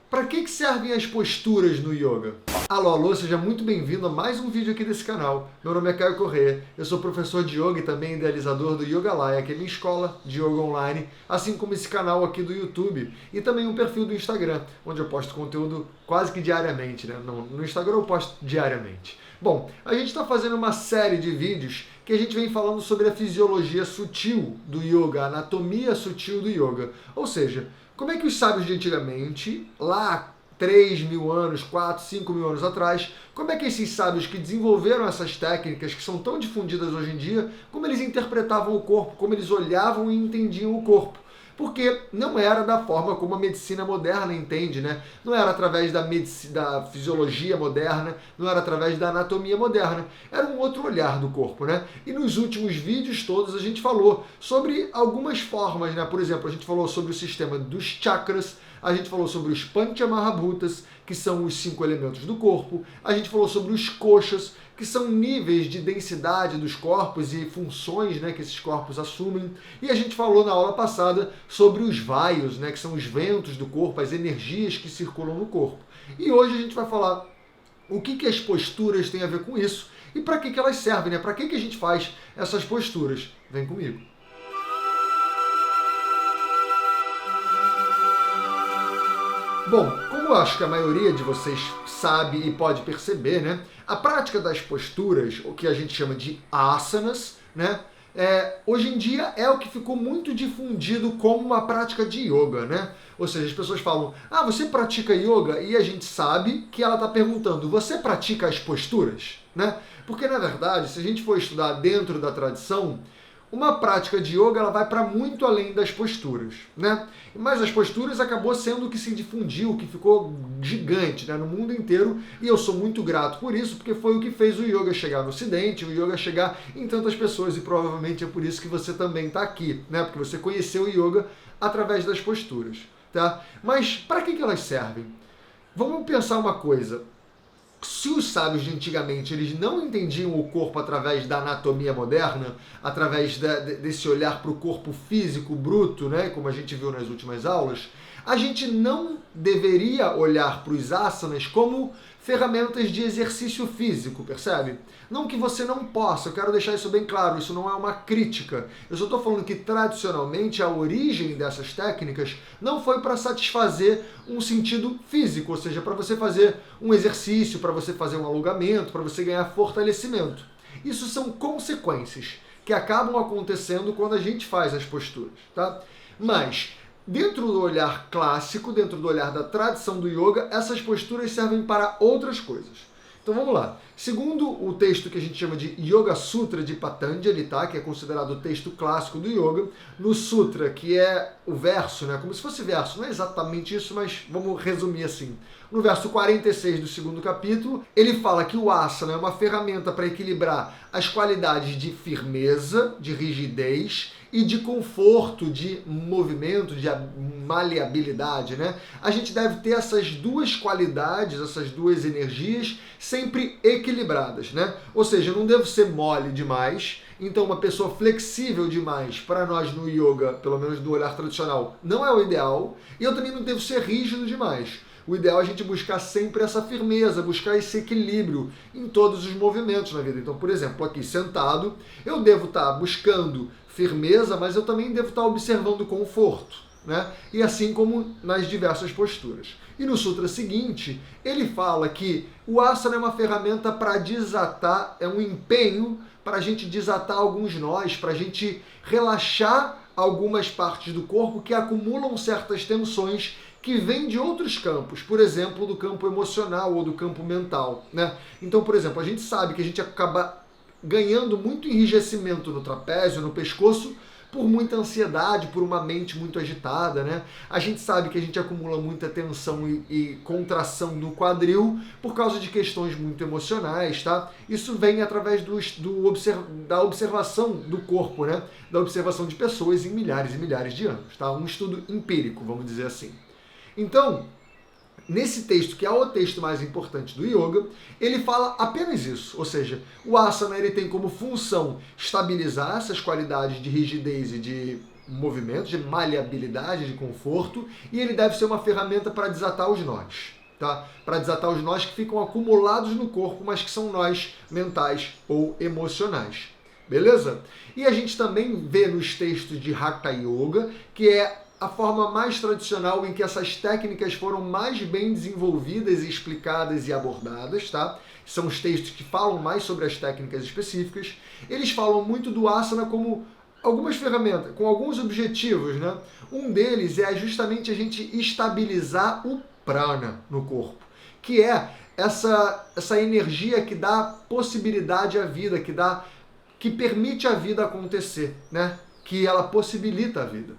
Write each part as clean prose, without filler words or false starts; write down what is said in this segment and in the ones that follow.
Para que servem as posturas no yoga? Alô, alô, seja muito bem-vindo a mais um vídeo aqui desse canal. Meu nome é Caio Corrêa, eu sou professor de yoga e também idealizador do Yogalaya, que é minha escola de yoga online, assim como esse canal aqui do YouTube e também um perfil do Instagram, onde eu posto conteúdo quase que diariamente, né? No Instagram eu posto diariamente. Bom, a gente está fazendo uma série de vídeos que a gente vem falando sobre a fisiologia sutil do yoga, a anatomia sutil do yoga, ou seja, como é que os sábios de antigamente, lá 3.000 anos, 4, 5.000 anos atrás, como é que esses sábios que desenvolveram essas técnicas que são tão difundidas hoje em dia, como eles interpretavam o corpo, como eles olhavam e entendiam o corpo? Porque não era da forma como a medicina moderna entende, né? Não era através da fisiologia moderna, não era através da anatomia moderna. Era um outro olhar do corpo, né? E nos últimos vídeos todos a gente falou sobre algumas formas, né? Por exemplo, a gente falou sobre o sistema dos chakras, a gente falou sobre os Panchamahabhutas, que são os 5 elementos do corpo, a gente falou sobre os koshas, que são níveis de densidade dos corpos e funções, né, que esses corpos assumem. E a gente falou na aula passada sobre os vaios, né, que são os ventos do corpo, as energias que circulam no corpo. E hoje a gente vai falar o que as posturas têm a ver com isso e para que elas servem, né? Para que a gente faz essas posturas. Vem comigo. Bom, como eu acho que a maioria de vocês sabe e pode perceber, né, a prática das posturas, o que a gente chama de asanas, né, hoje em dia é o que ficou muito difundido como uma prática de yoga, né? Ou seja, as pessoas falam, você pratica yoga? E a gente sabe que ela está perguntando, você pratica as posturas? Né? Porque, na verdade, se a gente for estudar dentro da tradição, uma prática de yoga ela vai para muito além das posturas, né? Mas as posturas acabou sendo o que se difundiu, que ficou gigante, né, no mundo inteiro, e eu sou muito grato por isso, porque foi o que fez o yoga chegar no Ocidente, o yoga chegar em tantas pessoas, e provavelmente é por isso que você também está aqui, né? Porque você conheceu o yoga através das posturas, tá? Mas para que elas servem? Vamos pensar uma coisa. Se os sábios de antigamente eles não entendiam o corpo através da anatomia moderna, através desse olhar para o corpo físico bruto, né, como a gente viu nas últimas aulas, a gente não deveria olhar para os asanas como ferramentas de exercício físico, percebe? Não que você não possa, eu quero deixar isso bem claro, isso não é uma crítica. Eu só estou falando que tradicionalmente a origem dessas técnicas não foi para satisfazer um sentido físico, ou seja, para você fazer um exercício, para você fazer um alongamento, para você ganhar fortalecimento. Isso são consequências que acabam acontecendo quando a gente faz as posturas, tá? Mas dentro do olhar clássico, dentro do olhar da tradição do yoga, essas posturas servem para outras coisas. Então vamos lá. Segundo o texto que a gente chama de Yoga Sutra de Patanjali, tá? Que é considerado o texto clássico do yoga, no sutra, que é o verso, né? Como se fosse verso, não é exatamente isso, mas vamos resumir assim. No verso 46 do segundo capítulo, ele fala que o asana é uma ferramenta para equilibrar as qualidades de firmeza, de rigidez e de conforto, de movimento, de maleabilidade, né? A gente deve ter essas duas qualidades, essas duas energias sempre equilibradas, né? Ou seja, não devo ser mole demais. Então, uma pessoa flexível demais, para nós no yoga, pelo menos do olhar tradicional, não é o ideal. E eu também não devo ser rígido demais. O ideal é a gente buscar sempre essa firmeza, buscar esse equilíbrio em todos os movimentos na vida. Então, por exemplo, aqui sentado, eu devo estar buscando firmeza, mas eu também devo estar observando conforto, né? E assim como nas diversas posturas. E no sutra seguinte, ele fala que o asana é uma ferramenta para desatar, é um empenho para a gente desatar alguns nós, para a gente relaxar algumas partes do corpo que acumulam certas tensões que vêm de outros campos, por exemplo, do campo emocional ou do campo mental, né? Então, por exemplo, a gente sabe que a gente acaba ganhando muito enrijecimento no trapézio, no pescoço, por muita ansiedade, por uma mente muito agitada, né? A gente sabe que a gente acumula muita tensão e contração no quadril por causa de questões muito emocionais, tá? Isso vem através da observação do corpo, né? Da observação de pessoas em milhares e milhares de anos, tá? Um estudo empírico, vamos dizer assim. Então, nesse texto, que é o texto mais importante do yoga, ele fala apenas isso, ou seja, o asana ele tem como função estabilizar essas qualidades de rigidez e de movimento, de maleabilidade, de conforto, e ele deve ser uma ferramenta para desatar os nós, tá? Para desatar os nós que ficam acumulados no corpo, mas que são nós mentais ou emocionais. Beleza? E a gente também vê nos textos de Hatha Yoga, que é a forma mais tradicional em que essas técnicas foram mais bem desenvolvidas, explicadas e abordadas, tá? São os textos que falam mais sobre as técnicas específicas. Eles falam muito do asana como algumas ferramentas, com alguns objetivos, né? Um deles é justamente a gente estabilizar o prana no corpo, que é essa energia que dá possibilidade à vida, que permite a vida acontecer, né? Que ela possibilita a vida.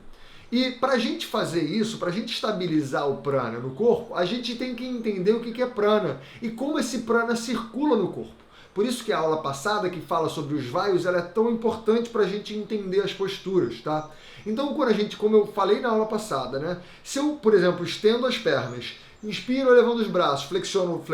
E para a gente fazer isso, para a gente estabilizar o prana no corpo, a gente tem que entender o que é prana e como esse prana circula no corpo. Por isso que a aula passada, que fala sobre os vaios, ela é tão importante para a gente entender as posturas, tá? Então, quando a gente, como eu falei na aula passada, né? Se eu, por exemplo, estendo as pernas, inspiro elevando os braços, flexiono,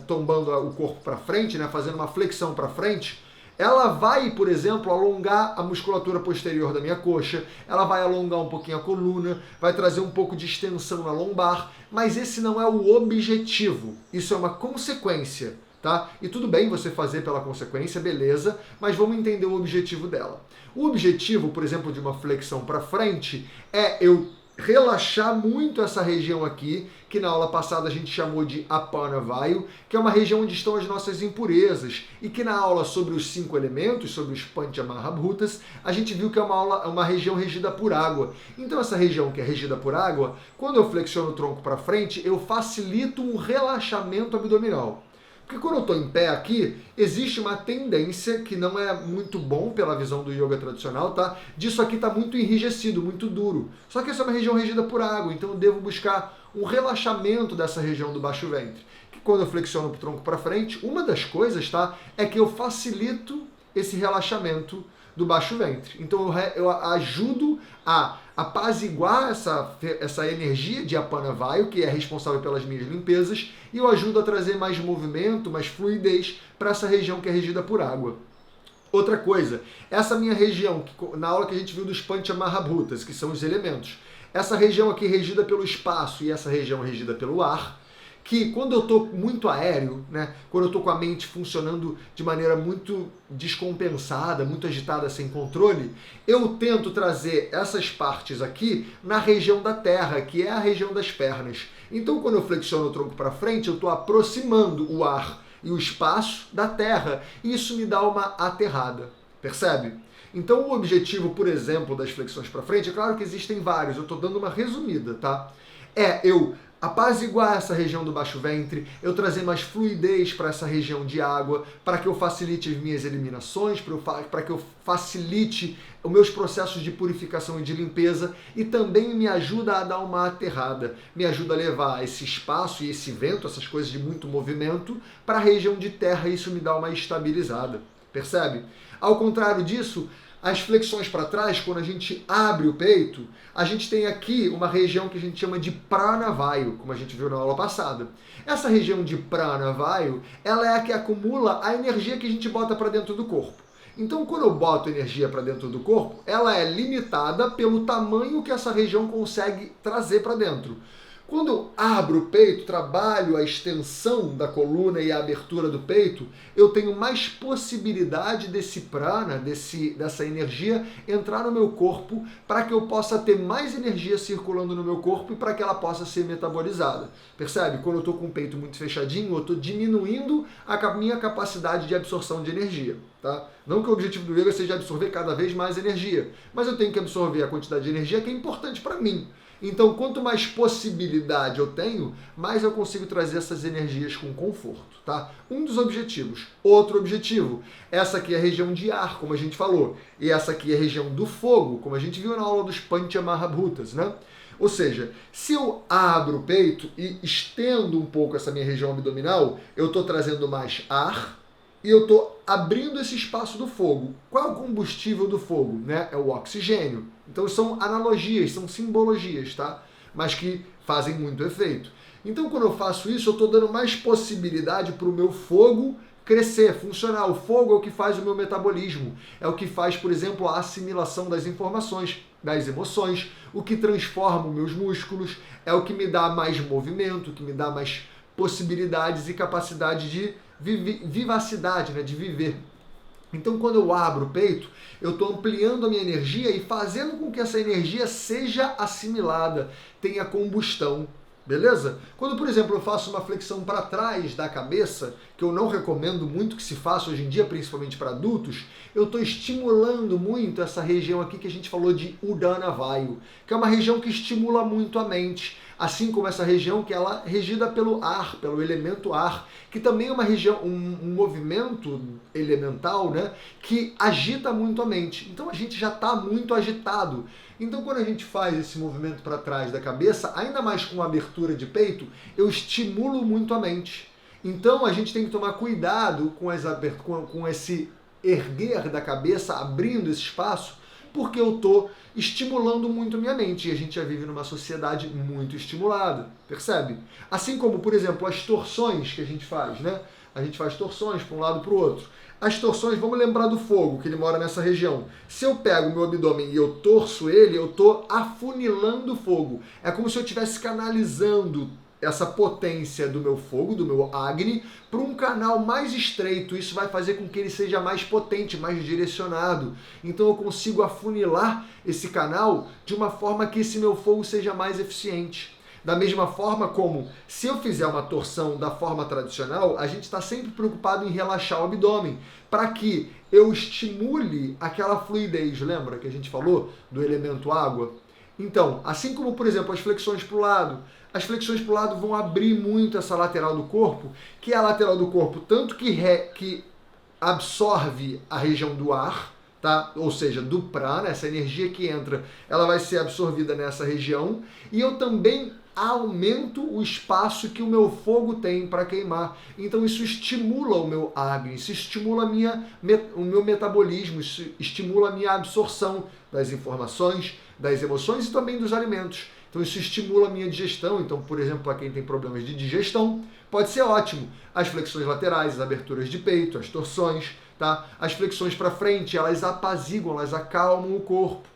tombando o corpo para frente, né? Fazendo uma flexão para frente, ela vai, por exemplo, alongar a musculatura posterior da minha coxa, ela vai alongar um pouquinho a coluna, vai trazer um pouco de extensão na lombar, mas esse não é o objetivo, isso é uma consequência, tá? E tudo bem você fazer pela consequência, beleza, mas vamos entender o objetivo dela. O objetivo, por exemplo, de uma flexão para frente é eu relaxar muito essa região aqui, que na aula passada a gente chamou de Apana Vayu, que é uma região onde estão as nossas impurezas, e que na aula sobre os 5 elementos, sobre os Panchamahabhutas, a gente viu que é uma região regida por água. Então essa região que é regida por água, quando eu flexiono o tronco para frente, eu facilito um relaxamento abdominal. Porque quando eu estou em pé aqui, existe uma tendência, que não é muito bom pela visão do yoga tradicional, tá? Disso aqui está muito enrijecido, muito duro. Só que essa é uma região regida por água, então eu devo buscar um relaxamento dessa região do baixo ventre. Que quando eu flexiono o tronco para frente, uma das coisas, tá? É que eu facilito esse relaxamento do baixo ventre. Então eu ajudo a apaziguar essa energia de Apana Vayu, que é responsável pelas minhas limpezas, e eu ajudo a trazer mais movimento, mais fluidez para essa região que é regida por água. Outra coisa, essa minha região, na aula que a gente viu dos Panchamahabhutas, que são os elementos, essa região aqui regida pelo espaço e essa região regida pelo ar, que quando eu estou muito aéreo, né, quando eu estou com a mente funcionando de maneira muito descompensada, muito agitada, sem controle, eu tento trazer essas partes aqui na região da terra, que é a região das pernas. Então, quando eu flexiono o tronco para frente, eu estou aproximando o ar e o espaço da terra, e isso me dá uma aterrada, percebe? Então, o objetivo, por exemplo, das flexões para frente, é claro que existem vários, eu estou dando uma resumida, tá? É eu apaziguar essa região do baixo ventre, eu trazer mais fluidez para essa região de água, para que eu facilite as minhas eliminações, para que eu facilite os meus processos de purificação e de limpeza, e também me ajuda a dar uma aterrada, me ajuda a levar esse espaço e esse vento, essas coisas de muito movimento, para a região de terra, e isso me dá uma estabilizada, percebe? Ao contrário disso, as flexões para trás, quando a gente abre o peito, a gente tem aqui uma região que a gente chama de Prana Vayu, como a gente viu na aula passada. Essa região de Prana Vayu, ela é a que acumula a energia que a gente bota para dentro do corpo. Então, quando eu boto energia para dentro do corpo, ela é limitada pelo tamanho que essa região consegue trazer para dentro. Quando eu abro o peito, trabalho a extensão da coluna e a abertura do peito, eu tenho mais possibilidade desse prana, dessa energia entrar no meu corpo, para que eu possa ter mais energia circulando no meu corpo e para que ela possa ser metabolizada. Percebe? Quando eu estou com o peito muito fechadinho, eu estou diminuindo a minha capacidade de absorção de energia. Tá? Não que o objetivo do yoga seja absorver cada vez mais energia, mas eu tenho que absorver a quantidade de energia que é importante para mim. Então, quanto mais possibilidade eu tenho, mais eu consigo trazer essas energias com conforto, tá? Um dos objetivos. Outro objetivo, essa aqui é a região de ar, como a gente falou, e essa aqui é a região do fogo, como a gente viu na aula dos Panchamahabhutas, né? Ou seja, se eu abro o peito e estendo um pouco essa minha região abdominal, eu estou trazendo mais ar, e eu estou abrindo esse espaço do fogo. Qual é o combustível do fogo? Né? É o oxigênio. Então são analogias, são simbologias, tá? Mas que fazem muito efeito. Então quando eu faço isso, eu estou dando mais possibilidade para o meu fogo crescer, funcionar. O fogo é o que faz o meu metabolismo, é o que faz, por exemplo, a assimilação das informações, das emoções, o que transforma os meus músculos, é o que me dá mais movimento, o que me dá mais possibilidades e capacidade de vivacidade, né, de viver. Então, quando eu abro o peito, eu estou ampliando a minha energia e fazendo com que essa energia seja assimilada, tenha combustão. Beleza? Quando, por exemplo, eu faço uma flexão para trás da cabeça, que eu não recomendo muito que se faça hoje em dia, principalmente para adultos, eu estou estimulando muito essa região aqui que a gente falou de Udana Vayu, que é uma região que estimula muito a mente, assim como essa região que ela é regida pelo ar, pelo elemento ar, que também é uma região, um movimento elemental, né, que agita muito a mente. Então a gente já está muito agitado. Então, quando a gente faz esse movimento para trás da cabeça, ainda mais com abertura de peito, eu estimulo muito a mente. Então, a gente tem que tomar cuidado com esse erguer da cabeça, abrindo esse espaço, porque eu estou estimulando muito minha mente. E a gente já vive numa sociedade muito estimulada, percebe? Assim como, por exemplo, as torções que a gente faz, né? A gente faz torções para um lado para o outro. As torções, vamos lembrar do fogo, que ele mora nessa região. Se eu pego o meu abdômen e eu torço ele, eu estou afunilando o fogo. É como se eu estivesse canalizando essa potência do meu fogo, do meu Agni, para um canal mais estreito. Isso vai fazer com que ele seja mais potente, mais direcionado. Então eu consigo afunilar esse canal de uma forma que esse meu fogo seja mais eficiente. Da mesma forma como, se eu fizer uma torção da forma tradicional, a gente está sempre preocupado em relaxar o abdômen, para que eu estimule aquela fluidez. Lembra que a gente falou do elemento água? Então, assim como, por exemplo, as flexões para o lado, as flexões para o lado vão abrir muito essa lateral do corpo, que é a lateral do corpo tanto que absorve a região do ar, tá? Ou seja, do prana, essa energia que entra, ela vai ser absorvida nessa região, e eu também aumento o espaço que o meu fogo tem para queimar. Então isso estimula o meu Agni, isso estimula o meu metabolismo, isso estimula a minha absorção das informações, das emoções e também dos alimentos. Então isso estimula a minha digestão. Então, por exemplo, para quem tem problemas de digestão, pode ser ótimo. As flexões laterais, as aberturas de peito, as torções, tá? As flexões para frente, elas apaziguam, elas acalmam o corpo.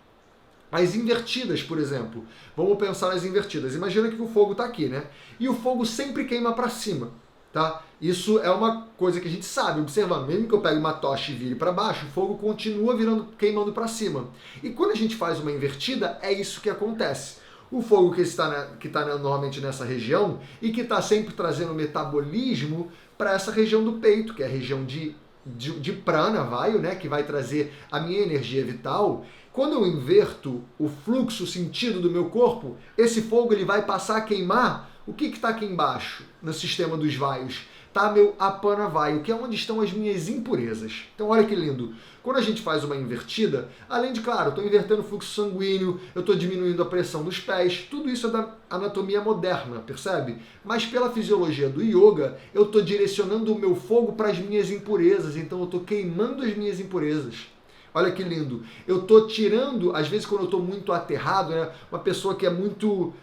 As invertidas, por exemplo. Vamos pensar nas invertidas. Imagina que o fogo está aqui, né? E o fogo sempre queima para cima, tá? Isso é uma coisa que a gente sabe, observando. Mesmo que eu pegue uma tocha e vire para baixo, o fogo continua queimando para cima. E quando a gente faz uma invertida, é isso que acontece. O fogo que está normalmente nessa região e que está sempre trazendo metabolismo para essa região do peito, que é a região de prana, vayu, né? Que vai trazer a minha energia vital. Quando eu inverto o fluxo, o sentido do meu corpo, esse fogo ele vai passar a queimar o que está aqui embaixo, no sistema dos vaios. Está meu apana vayu, que é onde estão as minhas impurezas. Então olha que lindo. Quando a gente faz uma invertida, além de, claro, eu estou invertendo o fluxo sanguíneo, eu estou diminuindo a pressão dos pés, tudo isso é da anatomia moderna, percebe? Mas pela fisiologia do yoga, eu estou direcionando o meu fogo para as minhas impurezas, então eu estou queimando as minhas impurezas. Olha que lindo. Eu estou tirando, às vezes quando eu estou muito aterrado, né, uma pessoa que é muito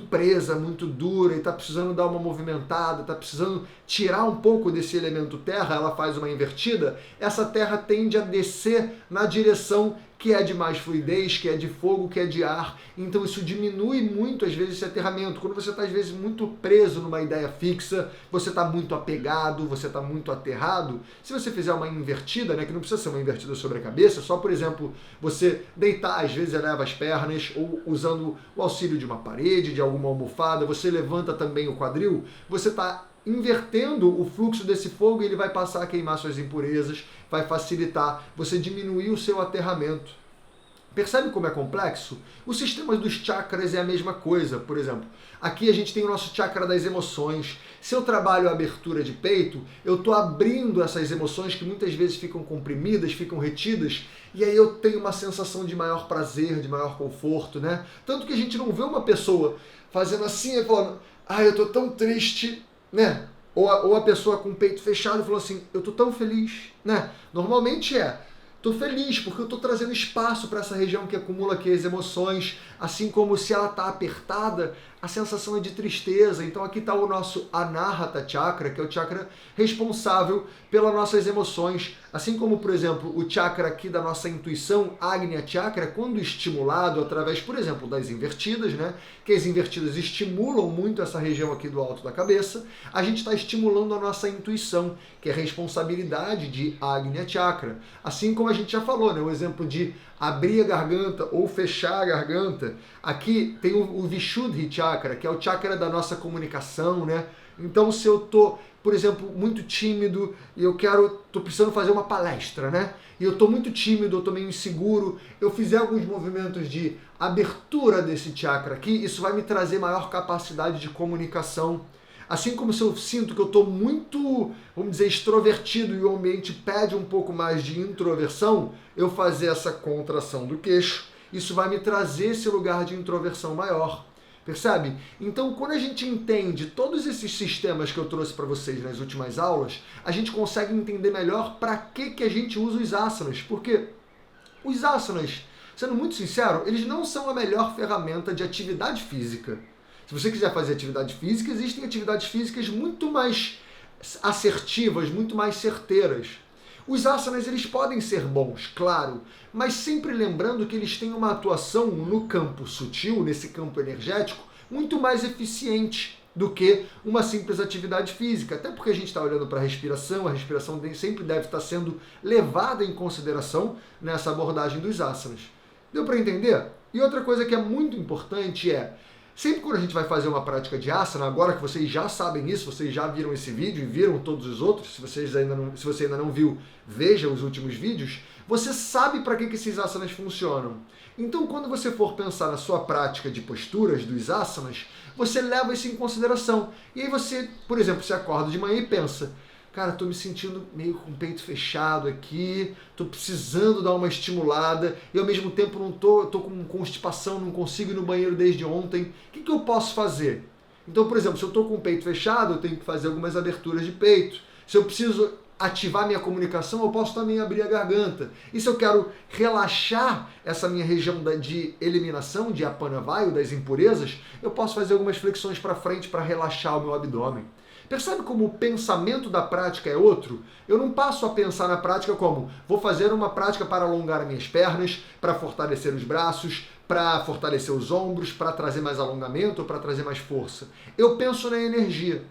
presa, muito dura e está precisando dar uma movimentada, está precisando tirar um pouco desse elemento terra, ela faz uma invertida, essa terra tende a descer na direção que é de mais fluidez, que é de fogo, que é de ar. Então isso diminui muito, às vezes, esse aterramento. Quando você está, às vezes, muito preso numa ideia fixa, você está muito apegado, você está muito aterrado, se você fizer uma invertida, né, que não precisa ser uma invertida sobre a cabeça, só, por exemplo, você deitar, às vezes eleva as pernas, ou usando o auxílio de uma parede, de alguma almofada, você levanta também o quadril, você está invertendo o fluxo desse fogo e ele vai passar a queimar suas impurezas, vai facilitar você diminuir o seu aterramento. Percebe como é complexo? O sistema dos chakras é a mesma coisa. Por exemplo, aqui a gente tem o nosso chakra das emoções. Se eu trabalho a abertura de peito, eu estou abrindo essas emoções que muitas vezes ficam comprimidas, ficam retidas, e aí eu tenho uma sensação de maior prazer, de maior conforto, né? Tanto que a gente não vê uma pessoa fazendo assim e falando, eu estou tão triste, né? Ou a pessoa com o peito fechado falou assim, eu tô tão feliz, né? Normalmente tô feliz porque eu tô trazendo espaço para essa região que acumula aqui as emoções, assim como se ela tá apertada, a sensação é de tristeza. Então aqui está o nosso Anahata Chakra, que é o chakra responsável pelas nossas emoções. Assim como, por exemplo, o chakra aqui da nossa intuição, Agnya Chakra, quando estimulado através, por exemplo, das invertidas, né? Que as invertidas estimulam muito essa região aqui do alto da cabeça, a gente está estimulando a nossa intuição, que é a responsabilidade de Agnya Chakra. Assim como a gente já falou, né? O exemplo de abrir a garganta ou fechar a garganta. Aqui tem o Vishuddhi Chakra, que é o chakra da nossa comunicação, né? Então, se eu tô, por exemplo, muito tímido e tô precisando fazer uma palestra, né? E eu tô muito tímido, eu tô meio inseguro, eu fizer alguns movimentos de abertura desse chakra aqui, isso vai me trazer maior capacidade de comunicação. Assim como se eu sinto que eu tô muito, vamos dizer, extrovertido e o ambiente pede um pouco mais de introversão, eu fazer essa contração do queixo, isso vai me trazer esse lugar de introversão maior. Percebe? Então, quando a gente entende todos esses sistemas que eu trouxe para vocês nas últimas aulas, a gente consegue entender melhor para que a gente usa os asanas. Porque os asanas, sendo muito sincero, eles não são a melhor ferramenta de atividade física. Se você quiser fazer atividade física, existem atividades físicas muito mais assertivas, muito mais certeiras. Os asanas, eles podem ser bons, claro, mas sempre lembrando que eles têm uma atuação no campo sutil, nesse campo energético, muito mais eficiente do que uma simples atividade física. Até porque a gente está olhando para a respiração sempre deve estar sendo levada em consideração nessa abordagem dos asanas. Deu para entender? E outra coisa que é muito importante é, sempre quando a gente vai fazer uma prática de asana, agora que vocês já sabem isso, vocês já viram esse vídeo e viram todos os outros, se você ainda não viu, veja os últimos vídeos, você sabe para que esses asanas funcionam. Então, quando você for pensar na sua prática de posturas dos asanas, você leva isso em consideração. E aí você, por exemplo, você acorda de manhã e pensa, cara, tô me sentindo meio com o peito fechado aqui, tô precisando dar uma estimulada e ao mesmo tempo tô com constipação, não consigo ir no banheiro desde ontem. O que eu posso fazer? Então, por exemplo, se eu tô com o peito fechado, eu tenho que fazer algumas aberturas de peito. Se eu preciso ativar minha comunicação, eu posso também abrir a garganta. E se eu quero relaxar essa minha região de eliminação, de Apanavayu, das impurezas, eu posso fazer algumas flexões para frente para relaxar o meu abdômen. Percebe como o pensamento da prática é outro? Eu não passo a pensar na prática como vou fazer uma prática para alongar as minhas pernas, para fortalecer os braços, para fortalecer os ombros, para trazer mais alongamento ou para trazer mais força. Eu penso na energia.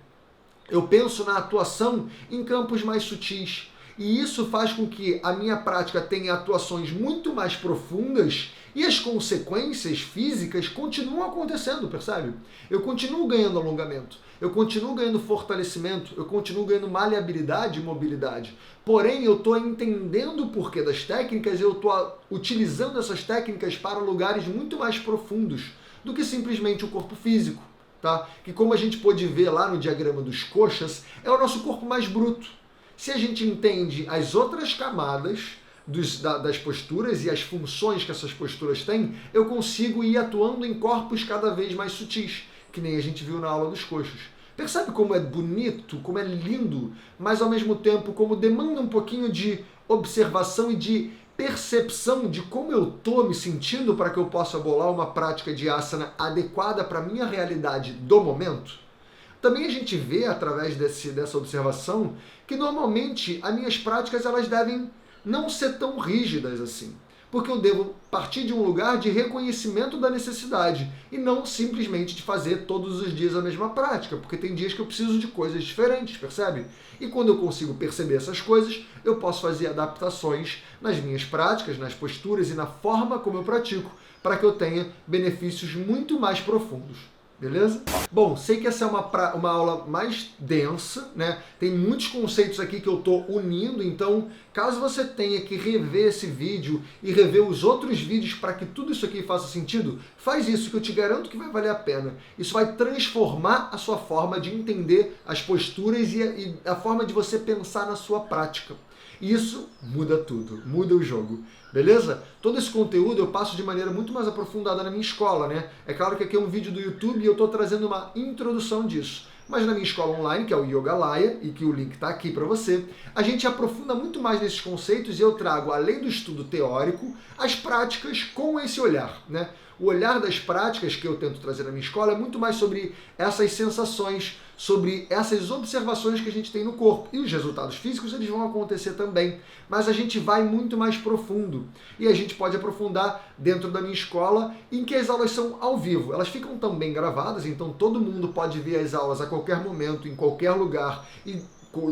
Eu penso na atuação em campos mais sutis. E isso faz com que a minha prática tenha atuações muito mais profundas e as consequências físicas continuam acontecendo, percebe? Eu continuo ganhando alongamento, eu continuo ganhando fortalecimento, eu continuo ganhando maleabilidade e mobilidade. Porém, eu estou entendendo o porquê das técnicas e eu estou utilizando essas técnicas para lugares muito mais profundos do que simplesmente o corpo físico. Tá? Que, como a gente pôde ver lá no diagrama dos coxas, é o nosso corpo mais bruto. Se a gente entende as outras camadas das posturas e as funções que essas posturas têm, eu consigo ir atuando em corpos cada vez mais sutis, que nem a gente viu na aula dos coxos. Percebe como é bonito, como é lindo, mas ao mesmo tempo como demanda um pouquinho de observação e de percepção de como eu estou me sentindo para que eu possa bolar uma prática de asana adequada para a minha realidade do momento? Também a gente vê, através dessa observação, que normalmente as minhas práticas elas devem não ser tão rígidas assim. Porque eu devo partir de um lugar de reconhecimento da necessidade e não simplesmente de fazer todos os dias a mesma prática, porque tem dias que eu preciso de coisas diferentes, percebe? E quando eu consigo perceber essas coisas, eu posso fazer adaptações nas minhas práticas, nas posturas e na forma como eu pratico, para que eu tenha benefícios muito mais profundos. Beleza? Bom, sei que essa é uma aula mais densa, né? Tem muitos conceitos aqui que eu estou unindo, então caso você tenha que rever esse vídeo e rever os outros vídeos para que tudo isso aqui faça sentido, faz isso que eu te garanto que vai valer a pena. Isso vai transformar a sua forma de entender as posturas e a forma de você pensar na sua prática. Isso muda tudo, muda o jogo. Beleza? Todo esse conteúdo eu passo de maneira muito mais aprofundada na minha escola, né? É claro que aqui é um vídeo do YouTube e eu estou trazendo uma introdução disso. Mas na minha escola online, que é o Yogalaya, e que o link está aqui para você, a gente aprofunda muito mais nesses conceitos e eu trago, além do estudo teórico, as práticas com esse olhar, né? O olhar das práticas que eu tento trazer na minha escola é muito mais sobre essas sensações, sobre essas observações que a gente tem no corpo. E os resultados físicos, eles vão acontecer também. Mas a gente vai muito mais profundo. E a gente pode aprofundar dentro da minha escola, em que as aulas são ao vivo. Elas ficam também gravadas, então todo mundo pode ver as aulas a qualquer momento, em qualquer lugar, e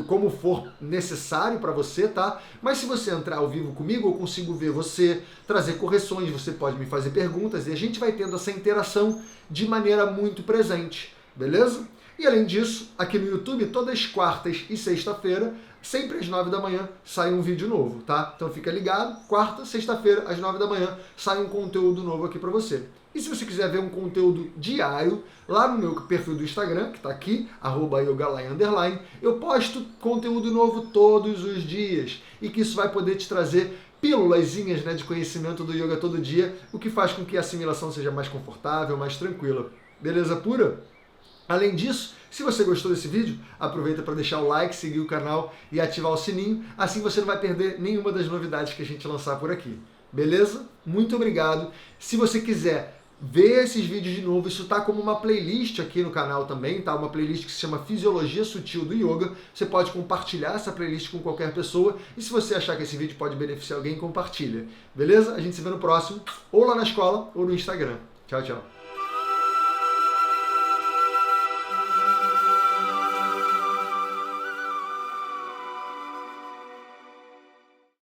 como for necessário para você, tá? Mas se você entrar ao vivo comigo, eu consigo ver você, trazer correções, você pode me fazer perguntas, e a gente vai tendo essa interação de maneira muito presente, beleza? E além disso, aqui no YouTube, todas as quartas e sexta-feira, sempre às 9 da manhã, sai um vídeo novo, tá? Então fica ligado, quarta, sexta-feira, às 9 da manhã, sai um conteúdo novo aqui para você. E se você quiser ver um conteúdo diário, lá no meu perfil do Instagram, que está aqui, @yogalai_, eu posto conteúdo novo todos os dias. E que isso vai poder te trazer pílulazinhas, né, de conhecimento do yoga todo dia, o que faz com que a assimilação seja mais confortável, mais tranquila. Beleza pura? Além disso, se você gostou desse vídeo, aproveita para deixar o like, seguir o canal e ativar o sininho, assim você não vai perder nenhuma das novidades que a gente lançar por aqui. Beleza? Muito obrigado. Se você quiser ver esses vídeos de novo, isso tá como uma playlist aqui no canal também, tá? Uma playlist que se chama Fisiologia Sutil do Yoga. Você pode compartilhar essa playlist com qualquer pessoa e se você achar que esse vídeo pode beneficiar alguém, compartilha. Beleza? A gente se vê no próximo, ou lá na escola ou no Instagram. Tchau, tchau.